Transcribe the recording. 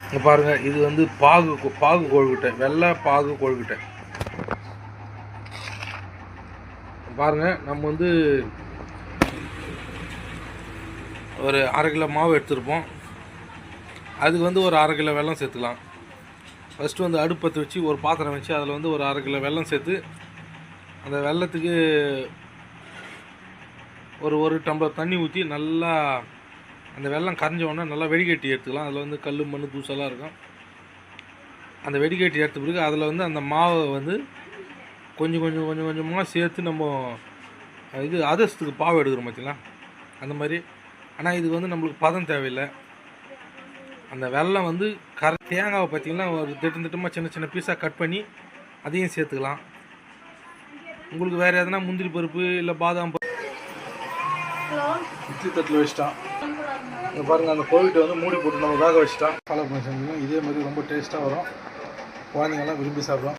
இங்கே பாருங்கள், இது வந்து பாகு கொழுக்கட்டை, வெள்ளை பாகு கொழுக்கட்டை. பாருங்கள், நம்ம வந்து ஒரு 1/2 கிலோ மாவு எடுத்துருப்போம். அதுக்கு வந்து ஒரு 1/2 கிலோ வெல்லம் சேர்த்துக்கலாம். ஃபஸ்ட்டு வந்து அடுப்பத்தை வச்சு ஒரு பாத்திரம் வச்சு அதில் வந்து ஒரு 1/2 கிலோ வெல்லம் சேர்த்து, அந்த வெல்லத்துக்கு ஒரு டம்ளர் தண்ணி ஊற்றி நல்லா அந்த வெல்லம் கரைஞ்ச உடனே நல்லா வெடிகட்டி எடுத்துக்கலாம். அதில் வந்து கல் மண் தூசெல்லாம் இருக்கும். அந்த வெடிகட்டி எடுத்த பிறகு அதில் வந்து அந்த மாவை வந்து கொஞ்சமாக சேர்த்து நம்ம இது அதிரசத்துக்கு பாவு எடுக்கிறோம் பார்த்தீங்களா, அந்த மாதிரி. ஆனால் இது வந்து நம்மளுக்கு பதம் தேவையில்லை. அந்த வெல்லம் வந்து தேங்காவை பார்த்திங்கன்னா ஒரு திட்டமாக சின்ன பீஸாக கட் பண்ணி அதையும் சேர்த்துக்கலாம். உங்களுக்கு வேறு எதனா முந்திரி பருப்பு இல்லை பாதாம் பருப்பு இட்லி தட்டில் வச்சுட்டான். இங்கே பாருங்கள், அந்த கொழுக்கட்டை வந்து மூடி போட்டு நம்ம வேக வச்சுட்டான். ஃபாலோ பண்ணி செஞ்சோம். இதே மாதிரி ரொம்ப டேஸ்ட்டாக வரும். குழந்தைங்கள்லாம் விரும்பி சாப்பிடுவோம்.